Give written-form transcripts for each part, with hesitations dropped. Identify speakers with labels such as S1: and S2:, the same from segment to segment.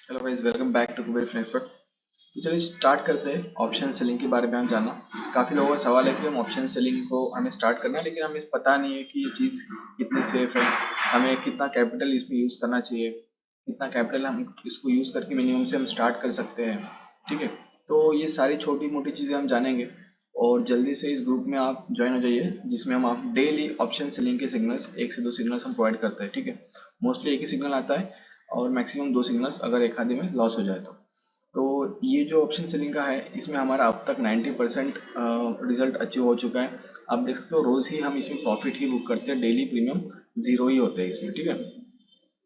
S1: Hello guys, welcome back to Kuber fin expert. तो चलिए start करते हैं ऑप्शन सेलिंग के बारे में हम जानना। काफ़ी लोगों का सवाल है कि हम ऑप्शन सेलिंग को हमें स्टार्ट करना है, लेकिन हमें पता नहीं है कि ये चीज़ कितनी सेफ है, हमें कितना कैपिटल इसमें यूज़ करना चाहिए, कितना कैपिटल हम इसको यूज़ करके मिनिमम से हम स्टार्ट कर सकते हैं। ठीक है, तो ये सारी छोटी मोटी चीज़ें हम जानेंगे और जल्दी से इस ग्रुप में आप ज्वाइन हो जाइए, जिसमें हम आप डेली ऑप्शन सेलिंग के सिग्नल्स 1 से 2 सिग्नल्स हम प्रोवाइड करते हैं। ठीक है, मोस्टली एक ही सिग्नल आता है और मैक्सिमम 2 सिग्नल्स अगर एक आधे में लॉस हो जाए तो ये जो ऑप्शन सेलिंग का है इसमें हमारा अब तक 90% रिजल्ट अचीव हो चुका है। आप देख सकते हो रोज़ ही हम इसमें प्रॉफिट ही बुक करते हैं, डेली प्रीमियम जीरो ही होते हैं इसमें। ठीक है,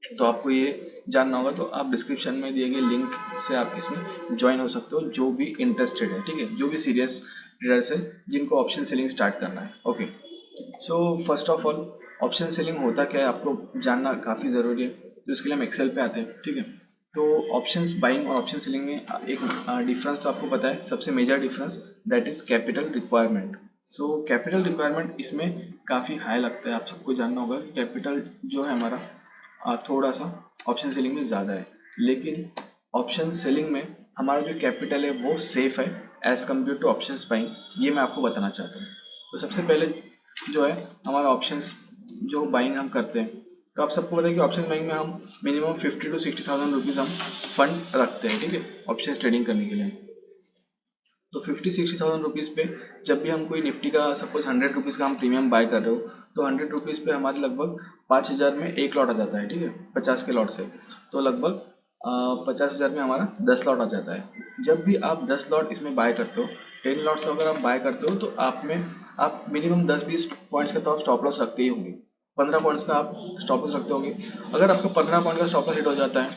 S1: तो आपको ये जानना होगा तो आप डिस्क्रिप्शन में दिए गए लिंक से आप इसमें ज्वाइन हो सकते हो, जो भी इंटरेस्टेड है। ठीक है, जो भी सीरियस ट्रेडर्स है जिनको ऑप्शन सेलिंग स्टार्ट करना है। Okay, so first of all option selling होता क्या है आपको जानना काफ़ी ज़रूरी है, तो इसके लिए हम एक्सेल पे आते हैं। ठीक है, तो ऑप्शंस बाइंग और ऑप्शन सेलिंग में एक डिफरेंस तो आपको पता है, सबसे major difference that is capital requirement. So capital requirement इसमें काफ़ी हाई लगता है, आप सबको जानना होगा कैपिटल जो है हमारा थोड़ा सा ऑप्शन सेलिंग में ज़्यादा है, लेकिन ऑप्शन सेलिंग में हमारा जो कैपिटल है वो सेफ है as compare to option buying. ये मैं आपको बताना चाहता हूँ। तो सबसे पहले जो है हमारा ऑप्शंस जो बाइंग हम करते हैं, तो आप सबको पता है कि ऑप्शन बाइंग में हम मिनिमम 50 to 60,000 रुपीज़ हम फंड रखते हैं। ठीक है, ऑप्शन ट्रेडिंग करने के लिए। तो 50-60,000 रुपीज़ पे जब भी हम कोई निफ्टी का सपोज 100 रुपीज़ का हम प्रीमियम बाय कर रहे हो, तो 100 रुपीज़ पे हमारे लगभग 5,000 में एक लॉट आ जाता है। ठीक है, 50 के लॉट से तो लगभग 50,000 में हमारा 10 लॉट आ जाता है। जब भी आप 10 लॉट इसमें बाय करते हो, 10 लॉट से अगर आप बाय करते हो तो आप मिनिमम 10-20 पॉइंट्स का तो आप स्टॉप लॉस रखते ही होंगे, 15 पॉइंट्स का आप स्टॉप लॉस रखते होंगे। अगर आपका 15 पॉइंट का स्टॉप लॉस हिट हो जाता है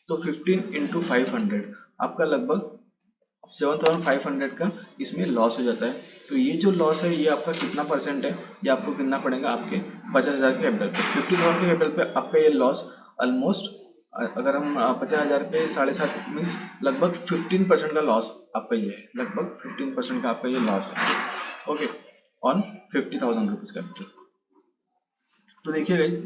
S1: तो 15 into 500 आपका लगभग 7,500 का इसमें लॉस हो जाता है। तो ये जो लॉस है ये आपका कितना परसेंट है, ये आपको गिनना पड़ेगा आपके 50,000 के कैपिटल पे। 50,000 के कैपिटल पे आपका ये लॉस ऑलमोस्ट, अगर हम 50,000 पे 7.5 मीन्स लगभग 15% का लॉस आपका ये है, लगभग 15% का आपका ये लॉस है। Okay, on 50,000 rupees capital. तो देखिए गाइज,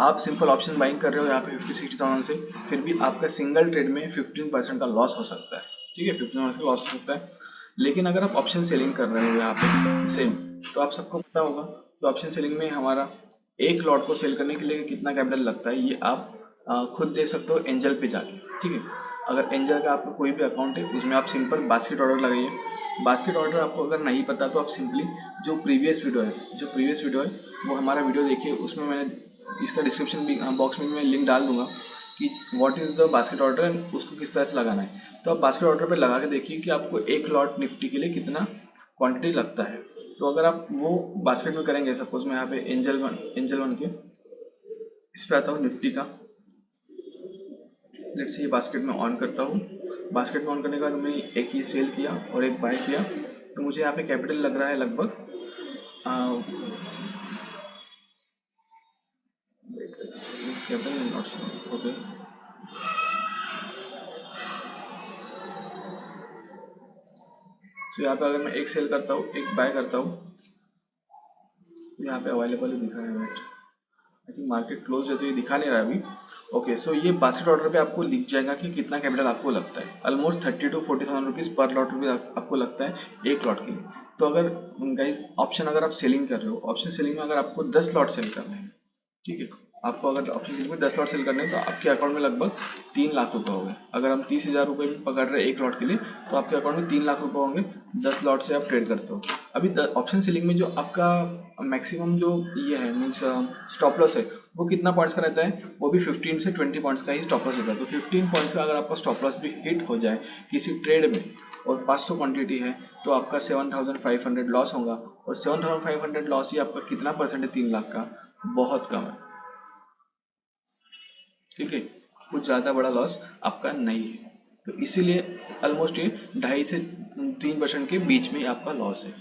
S1: आप सिंपल ऑप्शन बाइंग कर रहे हो यहाँ पे 50-60,000 से, फिर भी आपका सिंगल ट्रेड में 15% का लॉस हो सकता है। ठीक है, 15% का लॉस हो सकता है। लेकिन अगर आप ऑप्शन सेलिंग कर रहे हो यहाँ पे सेम, तो आप सबको पता होगा कि ऑप्शन सेलिंग में हमारा एक लॉट को सेल करने के लिए कितना कैपिटल लगता है, ये आप खुद देख सकते हो एंजल पे जाके। ठीक है, अगर एंजल का आपका कोई भी अकाउंट है उसमें आप सिंपल बास्केट ऑर्डर लगाइए। बास्केट ऑर्डर आपको अगर नहीं पता तो आप सिंपली जो प्रीवियस वीडियो है वो हमारा वीडियो देखिए, उसमें मैंने इसका डिस्क्रिप्शन भी बॉक्स में मैं लिंक डाल दूंगा कि what is the basket order and उसको किस तरह से लगाना है। तो आप बास्केट ऑर्डर पे लगा के देखिए कि आपको एक लॉट निफ्टी के लिए कितना क्वांटिटी लगता है। तो अगर आप वो बास्केट में करेंगे, सपोज मैं यहाँ पे एंजल वन के इस पे आता हूँ निफ्टी का, लेट्स से ये बास्केट में ऑन करता हूँ। बास्केट में ऑन करने के बाद मैंने एक ये सेल किया और एक बाय किया, तो मुझे यहाँ पे कैपिटल लग रहा है लगभग कैपिटल ओके। तो यहाँ पे अगर मैं एक सेल करता हूँ एक बाय करता हूँ, तो यहाँ पे अवेलेबल ही दिखा है। Wait, I think market close है तो ये दिखा नहीं रहा अभी। ओके, सो ये बास्केट ऑर्डर पे आपको लिख जाएगा कि कितना कैपिटल आपको लगता है। ऑलमोस्ट 30,000 to 40,000 रुपीज़ पर लॉट रुपीज़ आपको लगता है एक लॉट के लिए। तो अगर गाइज ऑप्शन अगर आप सेलिंग कर रहे हो, ऑप्शन सेलिंग में अगर आपको 10 लॉट सेल करने हैं, ठीक है, आपको अगर ऑप्शन सेलिंग में 10 लॉट सेल करने हैं तो आपके अकाउंट में लगभग 3 लाख रुपए होंगे। अगर हम 30,000 रुपये में पकड़ रहे हैं एक लॉट के लिए, तो आपके अकाउंट में 3 लाख रुपए होंगे। 10 लॉट से आप ट्रेड करते हो। अभी ऑप्शन सेलिंग में जो आपका मैक्सिमम जो ये है मीन्स स्टॉप लॉस है, वो कितना पॉइंट्स का रहता है, वो भी 15 से 20 पॉइंट्स का ही स्टॉप लॉस होता है। तो 15 पॉइंट्स का अगर आपका स्टॉप लॉस भी हिट हो जाए किसी ट्रेड में और 500 क्वांटिटी है, तो आपका 7,500 लॉस होगा। और 7,500 लॉस ही आपका कितना परसेंट है 3 लाख का, बहुत कम है। ठीक है, कुछ ज़्यादा बड़ा लॉस आपका नहीं है। तो इसीलिए ऑलमोस्ट ये 2.5 से 3% के बीच में ही आपका लॉस है।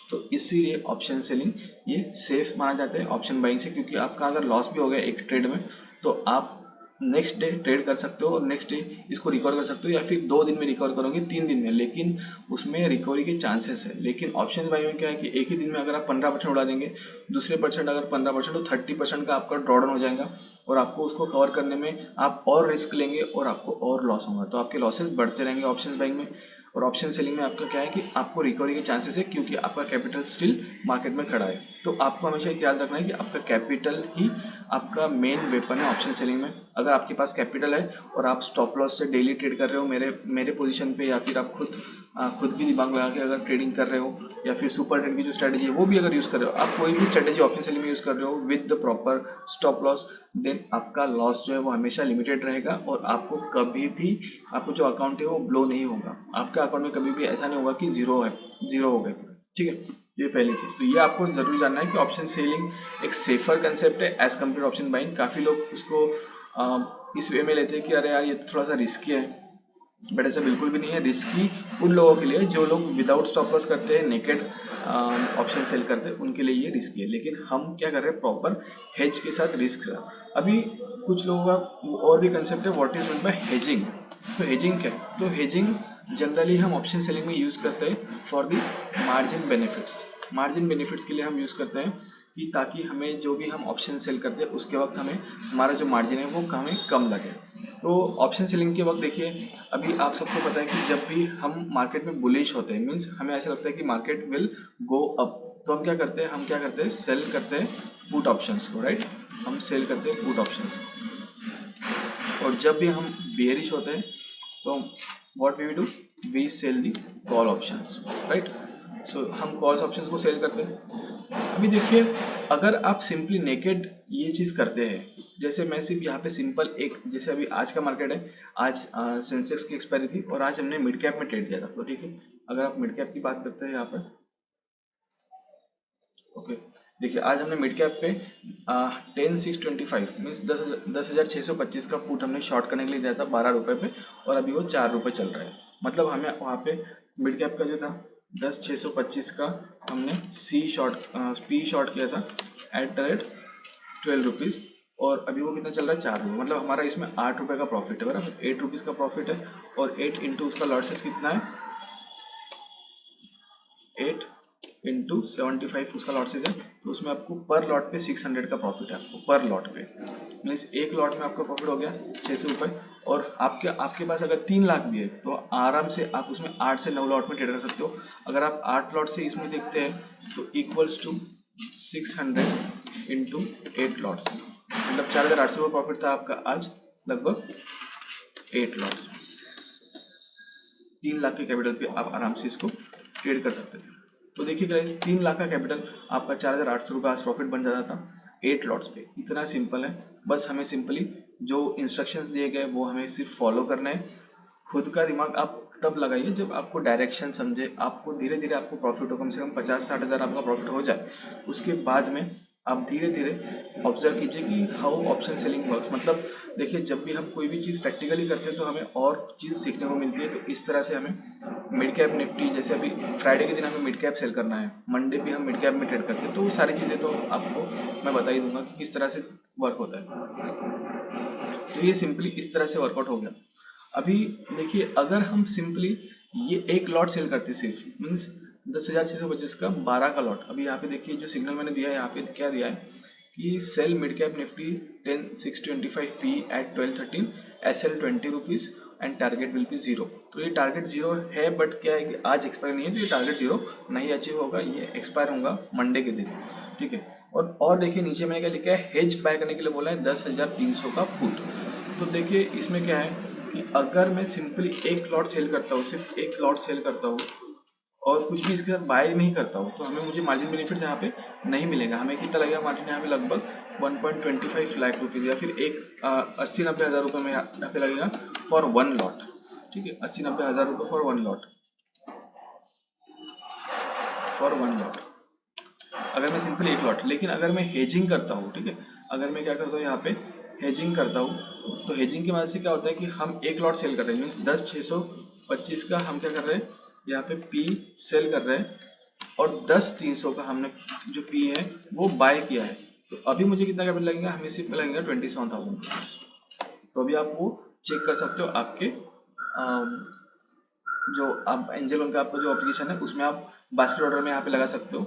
S1: तो इसीलिए ऑप्शन सेलिंग ये सेफ माना जाता है ऑप्शन बाइंग से, क्योंकि आपका अगर लॉस भी हो गया एक ट्रेड में तो आप नेक्स्ट डे ट्रेड कर सकते हो और नेक्स्ट डे इसको रिकवर कर सकते हो, या फिर 2 दिन में रिकवर करोगे, 3 दिन में, लेकिन उसमें रिकवरी के चांसेस है। लेकिन ऑप्शन बाई में क्या है कि एक ही दिन में अगर आप 15% उड़ा देंगे, दूसरे परसेंट अगर 15% तो 30% का आपका ड्रॉडाउन हो जाएगा और आपको उसको कवर करने में आप और रिस्क लेंगे और आपको और लॉस होगा, तो आपके लॉसेस बढ़ते रहेंगे ऑप्शन बाइंग में। और ऑप्शन सेलिंग में आपका क्या है कि आपको रिकवरी के चांसेस है, क्योंकि आपका कैपिटल स्टिल मार्केट में खड़ा है। तो आपको हमेशा ख्याल रखना है कि आपका कैपिटल ही आपका मेन वेपन है ऑप्शन सेलिंग में। अगर आपके पास कैपिटल है और आप स्टॉप लॉस से डेली ट्रेड कर रहे हो मेरे पोजीशन पे, या फिर आप खुद भी दिमाग लगा के अगर ट्रेडिंग कर रहे हो, या फिर सुपर ट्रेड की जो स्ट्रेटेजी है वो भी अगर यूज कर रहे हो, आप कोई भी स्ट्रेटेजी ऑप्शन सेलिंग में यूज कर रहे हो with the proper stop loss, then आपका लॉस जो है वो हमेशा लिमिटेड रहेगा और आपको कभी भी आपको जो अकाउंट है वो ब्लो नहीं होगा। आपका अकाउंट में कभी भी ऐसा नहीं होगा कि जीरो हो गए, ठीक है। ये पहली चीज, तो ये आपको जरूर जानना है कि ऑप्शन सेलिंग एक सेफर कंसेप्ट है एज कम्पेयर ऑप्शन बाइंग। काफी लोग उसको इस वे में लेते हैं कि अरे यार ये तो थोड़ा सा रिस्की है, बट ऐसा बिल्कुल भी नहीं है। रिस्की उन लोगों के लिए जो लोग विदाउट स्टॉप लॉस करते हैं, नेकेड ऑप्शन सेल करते हैं, उनके लिए ये रिस्की है। लेकिन हम क्या कर रहे हैं, प्रॉपर हेज के साथ रिस्क। अभी कुछ लोगों का और भी कंसेप्ट है, what is mean by hedging. तो हेजिंग क्या है, तो हेजिंग जनरली हम ऑप्शन सेलिंग में यूज करते हैं for the margin benefits. Margin benefits के लिए हम यूज करते हैं कि ताकि हमें जो भी हम ऑप्शन सेल करते हैं उसके वक्त हमें हमारा जो मार्जिन है वो हमें कम लगे। तो ऑप्शन सेलिंग के वक्त देखिए, अभी आप सबको पता है कि जब भी हम मार्केट में बुलिश होते हैं, मीन्स हमें ऐसा लगता है कि मार्केट विल गो अप, तो हम क्या करते हैं सेल करते हैं पुट ऑप्शंस को, राइट। हम सेल करते हैं पुट ऑप्शंस को। और जब भी हम बेयरिश होते हैं तो what we do, we sell the call options, right. So हम कॉल्स ऑप्शंस को सेल करते हैं। अभी देखिए, अगर आप सिंपली नेकेड ये चीज करते हैं, जैसे मैं सिर्फ यहाँ पे सिंपल एक, जैसे अभी आज का मार्केट है, आज सेंसेक्स की एक्सपायरी थी और आज हमने मिड कैप में ट्रेड किया था, तो ठीक है। अगर आप मिड कैप की बात करते हैं यहाँ पे, ओके, देखिए आज हमने मिड कैप पे 10,625 मीन्स 10,625 का पुट हमने शॉर्ट करने के लिए दिया था 12 रुपए पे, और अभी वो 4 रुपए चल रहा है। मतलब हमें वहाँ पे मिड कैप का जो था 10,625 का हमने पी शॉर्ट किया था एट द रेट 12 रुपीज, और अभी वो कितना चल रहा है, 4 रुपये। मतलब हमारा इसमें 8 रुपए का प्रॉफिट है, बराबर 8 रुपीज का प्रॉफिट है। और 8 इंटू उसका लॉसेस कितना है, 8 इंटू 75 उसका लॉसेज है, तो उसमें आपको पर लॉट पे 600 का प्रॉफिट है आपको पर लॉट पे। मीन्स एक लॉट में आपका प्रॉफिट हो गया 600 रुपये। और आपके पास अगर 3 लाख भी है तो आराम से आप उसमें 8 से 9 लॉट में ट्रेड कर सकते हो। अगर आप 8 लॉट से इसमें देखते हैं तो इक्वल्स टू 600 इंटू 8 लॉट्स, मतलब 4,800 रुपये प्रॉफिट था आपका आज लगभग 8 लॉट्स में। 3 लाख के कैपिटल पे आप आराम से इसको ट्रेड कर सकते थे। तो देखिए गाइस, 3 लाख का कैपिटल आपका 4,800 रुपये आज प्रॉफिट बन जाता था 8 लॉट्स पे। इतना सिंपल है, बस हमें सिंपली जो इंस्ट्रक्शंस दिए गए वो हमें सिर्फ फॉलो करना है। खुद का दिमाग आप तब लगाइए जब आपको डायरेक्शन समझे, आपको धीरे धीरे आपको प्रॉफिट हो, कम से कम 50-60 हज़ार आपका प्रॉफिट हो जाए, उसके बाद में आप धीरे धीरे ऑब्जर्व कीजिए कि हाउ ऑप्शन सेलिंग वर्क्स। मतलब देखिए, जब भी हम कोई भी चीज़ प्रैक्टिकली करते हैं तो हमें और चीज़ सीखने को मिलती है। तो इस तरह से हमें मिड कैप निफ्टी, जैसे अभी फ्राइडे के दिन हमें मिड कैप सेल करना है, मंडे भी हम मिड कैप में ट्रेड करते हैं, तो वो सारी चीज़ें तो आपको मैं बता ही दूंगा कि किस तरह से वर्क होता है। तो ये सिंपली इस तरह से वर्कआउट हो गया। अभी देखिए, अगर हम सिंपली ये एक लॉट सेल करते सिर्फ, मीन्स 10,625 का 12 का लॉट। अभी यहाँ पे देखिए जो सिग्नल मैंने दिया है, यहाँ पे क्या दिया है कि sell mid cap Nifty 10,625 P at 1213 SL 20 rupees and target will be 0। तो ये टारगेट 0 है, बट क्या है कि आज एक्सपायर नहीं है, तो ये टारगेट 0 नहीं अचीव होगा, ये एक्सपायर होगा मंडे के दिन, ठीक है। और देखिए नीचे मैंने क्या लिखा है, हेज बाय करने के लिए बोला है 10,300 का पुट। तो देखिए इसमें क्या है कि अगर मैं सिंपली एक लॉट सेल करता हूँ, सिर्फ एक लॉट सेल करता हूँ और कुछ भी इसके साथ बाय नहीं करता हूँ, तो हमें मुझे मार्जिन बेनिफिट यहाँ पे नहीं मिलेगा। हमें कितना लगेगा मार्जिन यहाँ पे, लगभग 1.25 लाख रुपीज, या फिर एक 80-90 हज़ार रुपये में यहाँ पे लगेगा फॉर वन लॉट, ठीक है। 80-90 हज़ार रुपये फॉर वन लॉट, अगर मैं सिंपल एक लॉट। लेकिन अगर मैं हेजिंग करता हूँ, ठीक है, अगर मैं क्या करता हूँ यहाँ पे हेजिंग करता हूँ, तो हेजिंग की वजह से क्या होता है कि हम एक लॉट सेल कर रहे हैं, मीन्स 10,625 का हम क्या कर रहे हैं यहाँ पे पी सेल कर रहे हैं, और 10,300 का हमने जो पी है वो बाय किया है। तो अभी मुझे कितना कैपिटल लगेगा, हमें सिर्फ लगेगा 27,000 रुपीज। तो अभी आप वो चेक कर सकते हो आपके जो आप एंजल वन का आपका जो एप्लीकेशन है उसमें आप बास्केट ऑर्डर में यहाँ पे लगा सकते हो।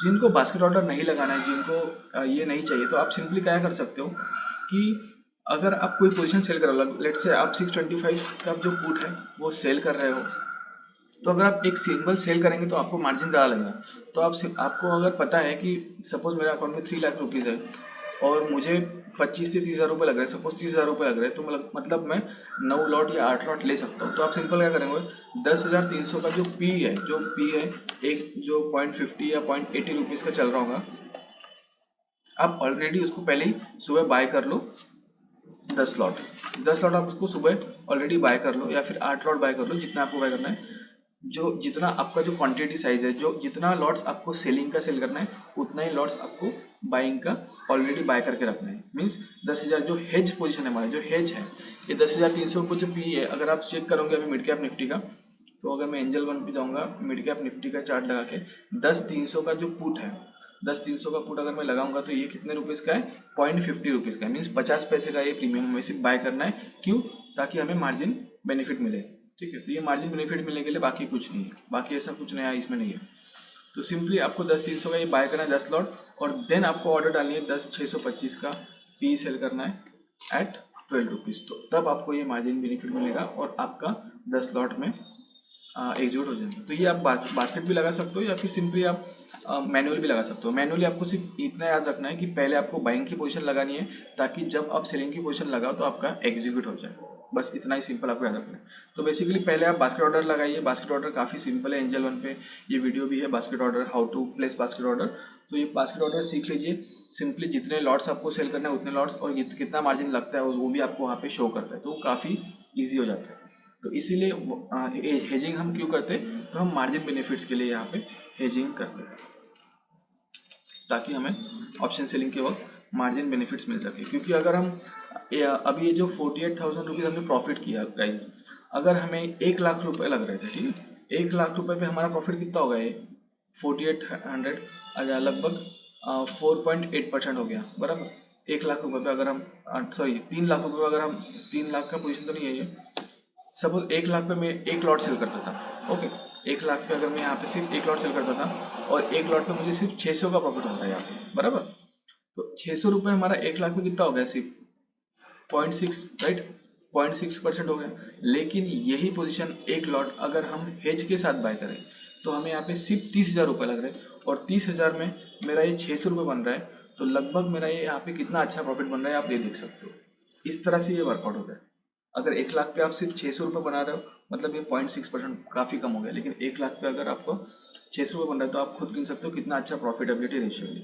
S1: जिनको बास्केट ऑर्डर नहीं लगाना है, जिनको ये नहीं चाहिए, तो आप सिंपली क्या कर सकते हो कि अगर आप कोई पोजीशन सेल कर रहे हो, लेट्स से आप 625 का जो पुट है वो सेल कर रहे हो, तो अगर आप एक सिंगल सेल करेंगे तो आपको मार्जिन ज़्यादा लगेगा। तो आपको अगर पता है कि सपोज मेरे अकाउंट में 3 लाख रुपीज़ है और मुझे 25 से 30,000 रुपये लग रहे हैं, सपोज 30,000 रुपये लग रहे हैं, तो मतलब मैं 9 लॉट या 8 लॉट ले सकता हूँ। तो आप सिंपल क्या करेंगे, 10,300 का जो पी है एक जो 0.50 या 0.80 रुपीज़ का चल रहा होगा, आप ऑलरेडी उसको पहले ही सुबह बाय कर लो। 10 लॉट आप उसको सुबह ऑलरेडी बाय कर लो, या फिर 8 लॉट बाय कर लो, जितना आपको बाय करना है। जो जितना आपका जो क्वांटिटी साइज है, जो जितना लॉट्स आपको सेलिंग का सेल करना है, उतना ही लॉट्स आपको बाइंग का ऑलरेडी बाय करके रखना है। मीन्स 10,000 जो हेज पोजीशन है, हमारा जो हेज है ये 10,300 को जो पी है, अगर आप चेक करोगे अभी मिड कैप निफ्टी का, तो अगर मैं एंजल वन पे जाऊंगा, मिड कैप निफ्टी का चार्ट लगा के 10,300 का जो पुट है, 10,300 का पुट अगर मैं लगाऊंगा तो ये कितने रुपीज का है, 0.50 रुपीज का है। मीन्स 50 पैसे का ये प्रीमियम हमें सिर्फ बाय करना है। क्यों? ताकि हमें मार्जिन बेनिफिट मिले। ठीक है, तो ये मार्जिन बेनिफिट मिलने के लिए, बाकी कुछ नहीं है, बाकी ऐसा कुछ नया इसमें नहीं है। तो सिंपली आपको 10,300 का ये बाय करना है 10 लॉट, और देन आपको ऑर्डर डालनी है 10,625 का पी सेल करना है एट 12 रुपीज। तो तब आपको ये मार्जिन बेनिफिट मिलेगा और आपका 10 लॉट में एग्जीक्यूट हो जाएगा। तो ये आप बास्केट भी लगा सकते हो, या फिर सिंपली आप मैनुअल भी लगा सकते हो। मैनुअली आपको सिर्फ इतना याद रखना है कि पहले आपको बाइंग की पोजीशन लगानी है, ताकि जब आप सेलिंग की पोजीशन लगाओ तो आपका एग्जीक्यूट हो जाए। बस इतना ही सिंपल आपको याद रखना है। तो बेसिकली पहले आप बास्केट ऑर्डर लगाइए। बास्केट ऑर्डर काफी सिंपल है, एंजल वन पे ये वीडियो भी है, basket order, how to place basket order. तो ये बास्केट ऑर्डर सीख लीजिए। सिंपली जितने लॉट्स आपको सेल करना है उतने लॉट्स, और कितना मार्जिन लगता है वो भी आपको वहाँ पे शो करता है, तो वो काफी ईजी हो जाता है। तो इसीलिए हेजिंग हम क्यों करते हैं, तो हम मार्जिन बेनिफिट्स के लिए यहाँ पे हेजिंग करते हैं, ताकि हमें ऑप्शन सेलिंग के वक्त मार्जिन बेनिफिट्स मिल सके। क्योंकि अगर हम अभी ये जो 48,000 रुपीज हमने प्रॉफिट किया गाइस, अगर हमें 1 लाख रुपए लग रहे थे, ठीक है, 1 लाख रुपए पे हमारा प्रॉफिट कितना होगा, ये 4800 लगभग 4.8% हो गया, बराबर। 1 लाख रुपए पे अगर हम 3 लाख रुपए पे अगर हम 3 लाख का पोजीशन तो नहीं है ये, सपोज 1 लाख पे मैं एक लॉट सेल करता था, ओके, 1 लाख पे अगर मैं यहाँ पे सिर्फ एक लॉट सेल करता था और एक लॉट पे मुझे सिर्फ 600 का प्रॉफिट होता है यहाँ पे, बराबर। तो 600 रुपये हमारा 1 लाख में कितना हो गया, सिर्फ 0.6, राइट, 0.6% हो गया। लेकिन यही पोजीशन एक लॉट अगर हम हेज के साथ बाय करें तो हमें यहाँ पे सिर्फ 30,000 रुपये लग रहे हैं, और 30,000 में मेरा ये 600 रुपये बन रहा है, तो लगभग मेरा ये यहाँ पे कितना अच्छा प्रॉफिट बन रहा है आप ये देख सकते हो। इस तरह से ये वर्कआउट होता है। अगर 1 लाख पे आप सिर्फ 600 रुपये बना रहे हो, मतलब ये 0.6% काफी कम हो गया। लेकिन 1 लाख पे अगर आपको 600 रुपये बन रहा है तो आप खुद गिन सकते हो कितना अच्छा प्रॉफिटेबिलिटी रेशियो है।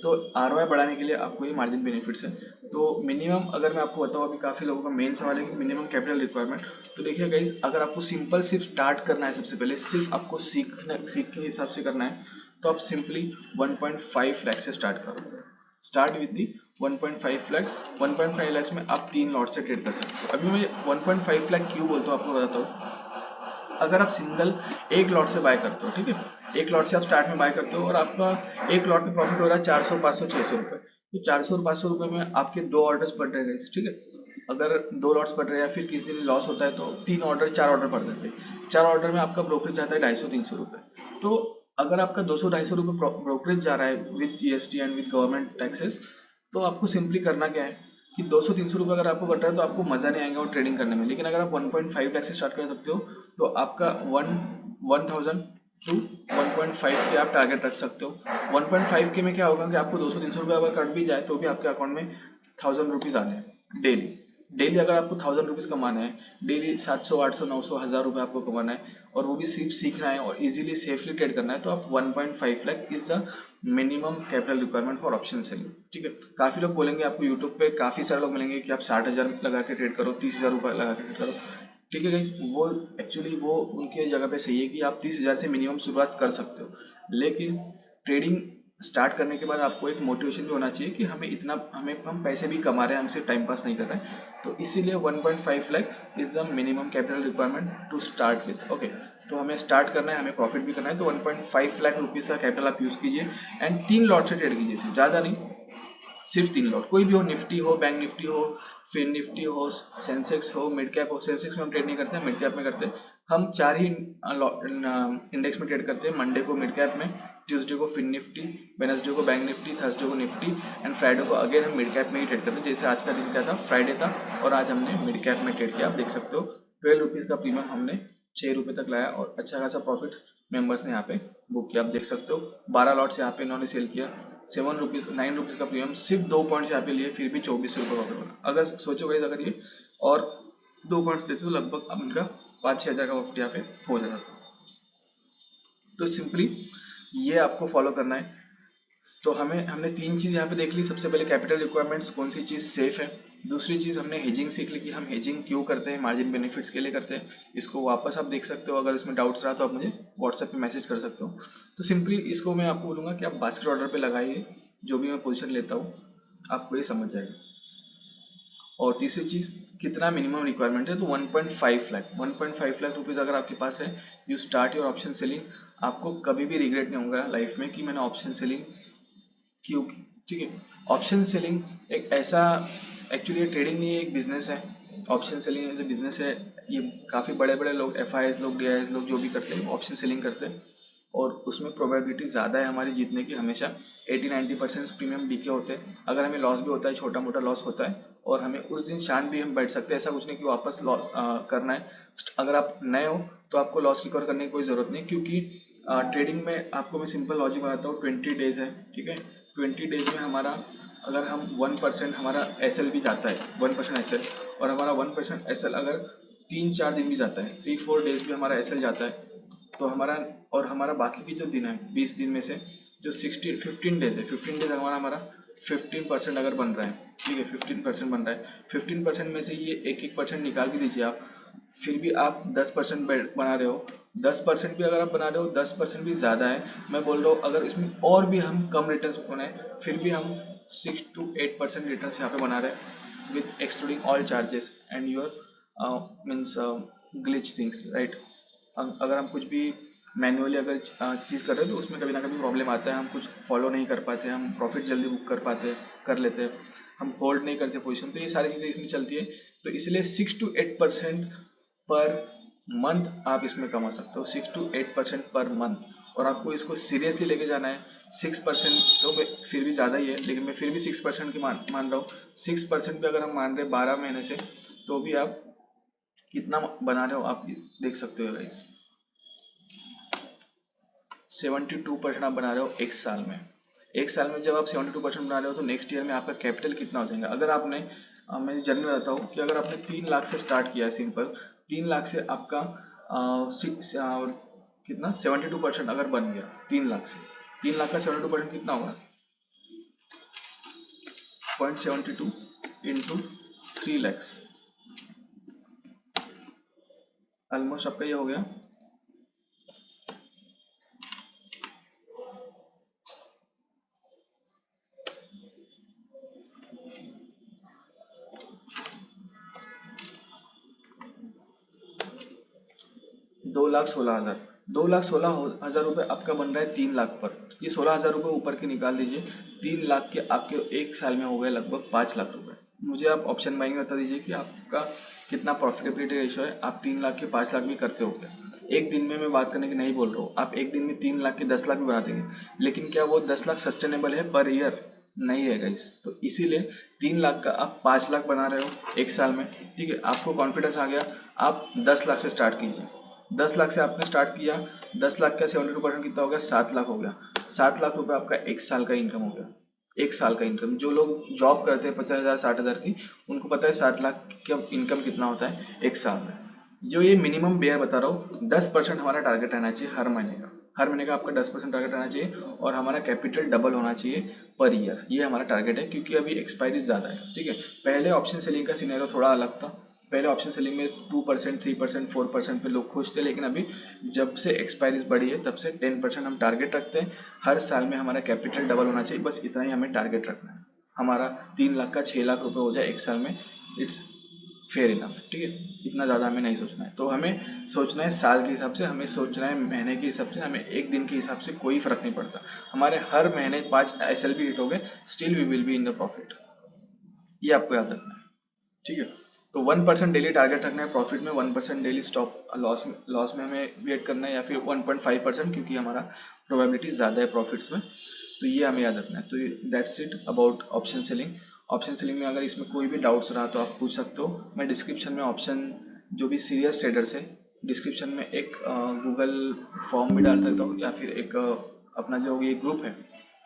S1: तो आरओआई बढ़ाने के लिए आपको ये मार्जिन बेनिफिट्स है। तो मिनिमम अगर मैं आपको बताऊँ, अभी काफी लोगों का मेन सवाल है कि मिनिमम कैपिटल रिक्वायरमेंट। तो देखिए गाइस, अगर आपको सिंपल सिर्फ स्टार्ट करना है, सबसे पहले सिर्फ आपको सीख के हिसाब से करना है, तो आप सिंपली 1.5 लाख से स्टार्ट करो। Start with the 1.5 lakh. 1.5 lakh में आप 3 लॉट से ट्रेड कर सकते हो। अभी मैं 1.5 लाख क्यों बोलता हूँ आपको बताता हूँ। अगर आप सिंगल एक लॉट से बाय करते हो, ठीक है, एक लॉट से आप स्टार्ट में बाय करते हो और आपका एक लॉट में प्रॉफिट हो रहा है 400, 500, 600 रुपए, तो 400 और 500 रुपए में आपके 2 ऑर्डर्स पड़ रहे हैं, ठीक है। अगर 2 लॉट्स पड़ रहे हैं या फिर किस दिन लॉस होता है तो 4 ऑर्डर पड़ जाते हैं। 4 ऑर्डर में आपका ब्रोकरेज जाता है 250-300 रुपए। तो अगर आपका 200-250 रुपए ब्रोकरेज जा रहा है with GST and with government taxes, तो आपको सिंपली करना क्या है कि 200-300 रुपए अगर आपको कट रहा है तो आपको मजा नहीं आएगा वो ट्रेडिंग करने में। लेकिन अगर आप 1.5 लाख से स्टार्ट कर सकते हो तो आपका 1000 टू 1.5 के आप टारगेट रख सकते हो। 1.5 के में क्या होगा कि आपको 200-300 रुपये अगर कट भी जाए तो भी आपके अकाउंट में 1000 रुपीज आने हैं डेली अगर आपको 1000 रुपीज कमाना है डेली, 700, 800, 900, 1000 रुपये आपको कमाना है, और वो भी सिर्फ सीखना है और इजीली सेफली ट्रेड करना है, तो आप 1.5 lakh is the minimum capital requirement for option selling. ठीक है, काफी लोग बोलेंगे, आपको यूट्यूब पे काफी सारे लोग मिलेंगे कि आप 60,000 लगा के ट्रेड करो, 30,000 रुपये लगा के ट्रेड करो। ठीक है गाइस, वो एक्चुअली वो उनके जगह पे सही है कि आप 30,000 से मिनिमम शुरुआत कर सकते हो, लेकिन ट्रेडिंग स्टार्ट करने के बाद आपको एक मोटिवेशन भी होना चाहिए कि हम पैसे भी कमा रहे हैं, हम सिर्फ टाइम पास नहीं कर रहे हैं। तो इसीलिए 1.5 lakh is the minimum capital requirement to start with. Okay, तो हमें स्टार्ट करना है, हमें प्रॉफिट भी करना है, तो 1.5 लाख रुपीज का कैपिटल आप यूज कीजिए एंड 3 लॉट से ट्रेड कीजिए, सिर्फ ज्यादा नहीं, सिर्फ 3 लॉट, कोई भी हो, निफ्टी हो, बैंक निफ्टी हो, फिन निफ्टी हो, सेंसेक्स हो, मिड कैप हो। सेंसेक्स में हम ट्रेड नहीं करते हैं, मिड कैप में करते हैं। हम 4 ही इंडेक्स में ट्रेड करते हैं। मंडे को मिड कैप में, ट्यूसडे को फिन निफ्टी, वेडनेसडे को बैंक निफ्टी, थर्सडे को निफ्टी एंड फ्राइडे को अगेन हम मिड कैप में ही ट्रेड करते हैं। जैसे आज का दिन क्या था, फ्राइडे था और आज हमने मिड कैप में ट्रेड किया। आप देख सकते हो 12 रुपीज़ का प्रीमियम हमने 6 रुपये तक लाया और अच्छा खासा प्रॉफिट मेंबर्स ने यहाँ पे बुक किया। आप देख सकते हो 12 लॉट्स यहाँ पे इन्होंने सेल किया। 9 रुपीज़ का प्रीमियम, सिर्फ 2 पॉइंट्स यहाँ पे लिए, फिर भी 24 रुपये प्रॉफिट बना। अगर सोचो गाइस, अगर ये और 2 पॉइंट्स लेते तो लगभग अब इनका 5-6 हज़ार का प्रॉफिट यहाँ पे हो जाता था। तो सिंपली ये आपको फॉलो करना है। तो हमने 3 चीज़ यहाँ पे देख ली। सबसे पहले कैपिटल रिक्वायरमेंट्स, कौन सी चीज़ सेफ है। दूसरी चीज़ हमने हेजिंग सीख ली कि हम हेजिंग क्यों करते हैं, मार्जिन बेनिफिट्स के लिए करते हैं। इसको वापस आप देख सकते हो, अगर इसमें डाउट्स रहा तो आप मुझे व्हाट्सएप पे मैसेज कर सकते हो। तो सिंपली इसको मैं आपको बोलूँगा कि आप बास्केट ऑर्डर पे लगाइए, जो भी मैं पोजीशन लेता हूँ आपको ये समझ जाएगा। और तीसरी चीज़, कितना मिनिमम रिक्वायरमेंट है, तो 1.5 लाख रुपीज़ अगर आपके पास है, you start your option selling. आपको कभी भी रिग्रेट नहीं होगा लाइफ में कि मैंने ऑप्शन सेलिंग क्यों की। ठीक है, ऑप्शन सेलिंग एक ऐसा, एक्चुअली ट्रेडिंग नहीं है, एक बिजनेस है। Option selling as a business है। ये काफ़ी बड़े बड़े लोग, FIs लोग, DIs लोग जो भी करते हैं ऑप्शन सेलिंग करते हैं और उसमें प्रोबेबिलिटी ज़्यादा है हमारी जीतने की। हमेशा 80-90% प्रीमियम डीके होते हैं। अगर हमें लॉस भी होता है, छोटा मोटा लॉस होता है और हमें उस दिन शांत भी हम बैठ सकते हैं। ऐसा कुछ नहीं कि वापस लॉस करना है। अगर आप नए हो तो आपको लॉस रिकवर करने की कोई ज़रूरत नहीं, क्योंकि ट्रेडिंग में आपको मैं सिंपल लॉजिक बताता हूँ। 20 डेज है, ठीक है। 20 डेज में हमारा, अगर हम 1% हमारा SL भी जाता है, 1% SL, और हमारा 1% SL अगर 3-4 दिन भी जाता है, 3-4 डेज भी हमारा SL जाता है, तो हमारा, और हमारा बाकी की जो दिन है 20 दिन में से जो 15 डेज है, 15 डेज हमारा 15% अगर बन रहा है, ठीक है, 15% बन रहा है। 15% में से ये 1-1% निकाल के दीजिए आप, फिर भी आप 10% बना रहे हो। 10% भी अगर आप बना रहे हो, 10% भी ज़्यादा है। मैं बोल रहा हूँ अगर इसमें और भी हम कम रिटर्न्स बनाए, फिर भी हम 6-8% रिटर्न्स यहाँ पे बना रहे हैं, with excluding all charges and your means glitch things, right. अगर हम कुछ भी मैन्युअली अगर चीज़ कर रहे हैं तो उसमें कभी ना कभी प्रॉब्लम आता है। हम कुछ फॉलो नहीं कर पाते, हम प्रॉफिट जल्दी बुक कर लेते हैं, हम होल्ड नहीं करते पोजीशन, तो ये सारी चीज़ें इसमें चलती है। तो इसलिए 6-8% पर मंथ आप इसमें कमा सकते हो, 6-8% पर मंथ। और आपको इसको सीरियसली लेके जाना है। 6% तो फिर भी ज़्यादा ही है, लेकिन मैं फिर भी 6% की मान रहा हूँ। 6% भी अगर हम मान रहे 12 महीने से, तो भी आप कितना बना रहे हो आप देख सकते हो गाइस। 72% आप बना रहे हो एक साल में। एक साल में जब आप 72% बना रहे हो तो नेक्स्ट ईयर में आपका कैपिटल कितना हो जाएगा। अगर आपने मैं जनरली बताता हूँ कि अगर आपने 3 लाख से स्टार्ट किया है, सिंपल 3 लाख से आपका कितना 72% अगर बन गया 3 लाख से, 3 लाख का 72% कितना होगा, 0.72 इंटू 3 लैक्स, ऑलमोस्ट आपका ये हो गया 2,16,000। 2,16,000 रुपये आपका बन रहा है 3 लाख पर। ये 16,000 रुपये ऊपर के निकाल दीजिए, 3 लाख के आपके एक साल में हो गए लगभग 5 लाख रुपए। मुझे आप ऑप्शन बाइंग में बता दीजिए कि आपका कितना प्रॉफिटेबिलिटी रेशियो है। आप 3 लाख के 5 लाख भी करते हो क्या? एक दिन में मैं बात करने की नहीं बोल रहा हूँ, आप एक दिन में 3 लाख के 10 लाख भी बना देंगे, लेकिन क्या वो 10 लाख सस्टेनेबल है पर ईयर? नहीं है गाइस। तो इसीलिए 3 लाख का आप 5 लाख बना रहे हो एक साल में, ठीक है। आपको कॉन्फिडेंस आ गया, आप 10 लाख से स्टार्ट कीजिए। 10 लाख से आपने स्टार्ट किया, 10 लाख का 72% कितना हो गया, 7 लाख हो गया। 7 लाख रुपए आपका एक साल का इनकम हो गया। एक साल का इनकम, जो लोग जॉब करते हैं 50,000 60,000 की, उनको पता है 7 लाख का इनकम कितना होता है एक साल में। जो ये मिनिमम बेयर बता रहा हूँ, 10% हमारा टारगेट रहना चाहिए हर महीने का। हर महीने का आपका 10% टारगेट रहना चाहिए और हमारा कैपिटल डबल होना चाहिए पर ईयर। ये हमारा टारगेट है, क्योंकि अभी एक्सपायरी ज़्यादा है, ठीक है। पहले ऑप्शन सेलिंग का सिनेरियो थोड़ा अलग था। पहले ऑप्शन सेलिंग में 2%, 3%, 4% पे लोग खुश थे, लेकिन अभी जब से एक्सपायरीज बढ़ी है तब से 10% हम टारगेट रखते हैं। हर साल में हमारा कैपिटल डबल होना चाहिए, बस इतना ही हमें टारगेट रखना है। हमारा 3 लाख का 6 लाख रुपए हो जाए एक साल में, इट्स फेयर इनफ, ठीक है, इतना ज़्यादा हमें नहीं सोचना है। तो हमें सोचना है साल के हिसाब से, हमें सोचना है महीने के हिसाब से, हमें एक दिन के हिसाब से कोई फर्क नहीं पड़ता। हमारे हर महीने 5 SLP हिट हो गए, still we will be in the profit, ये आपको याद रखना है, ठीक है। तो 1% डेली टारगेट रखना है प्रॉफिट में, 1% डेली स्टॉप लॉस में हमें वेट करना है, या फिर 1.5% क्योंकि हमारा प्रोबेबिलिटी ज़्यादा है प्रॉफिट्स में, तो ये हमें याद रखना है। तो that's it about option selling. Option selling में अगर इसमें कोई भी डाउट्स रहा तो आप पूछ सकते हो। मैं डिस्क्रिप्शन में ऑप्शन, जो भी सीरियस ट्रेडर्स है, डिस्क्रिप्शन में एक गूगल फॉर्म भी डाल देता हूँ, या फिर एक अपना जो ये ग्रुप है,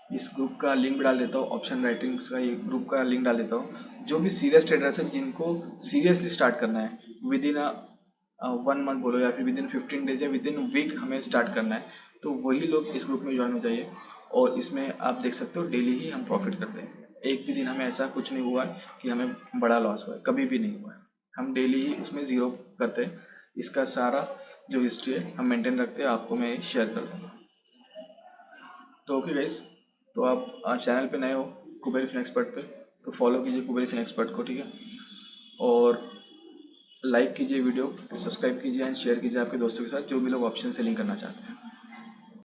S1: इस ग्रुप का लिंक भी डाल देता हूँ, ऑप्शन राइटिंग्स का ये ग्रुप का लिंक डाल देता हूँ। जो भी सीरियस ट्रेडर्स है, जिनको सीरियसली स्टार्ट करना है, विद इन 1 मंथ बोलो, या फिर विद इन 15 डेज, या विद इन वीक हमें स्टार्ट करना है, तो वही लोग इस ग्रुप में ज्वाइन हो जाइए। और इसमें आप देख सकते हो डेली ही हम प्रॉफिट करते हैं। एक भी दिन हमें ऐसा कुछ नहीं हुआ कि हमें बड़ा लॉस हुआ है, कभी भी नहीं हुआ है। हम डेली ही उसमें ज़ीरो करते हैं। इसका सारा जो हिस्ट्री है हम मेंटेन रखते हैं, आपको मैं शेयर कर दूँगा। तो ओके गाइस, तो आप चैनल पे नए हो कुबेर फिन एक्सपर्ट पे, तो फॉलो कीजिए कुबेर फिन एक्सपर्ट को, ठीक है। और लाइक कीजिए वीडियो, सब्सक्राइब कीजिए एंड शेयर कीजिए आपके दोस्तों के साथ जो भी लोग ऑप्शन सेलिंग करना चाहते हैं।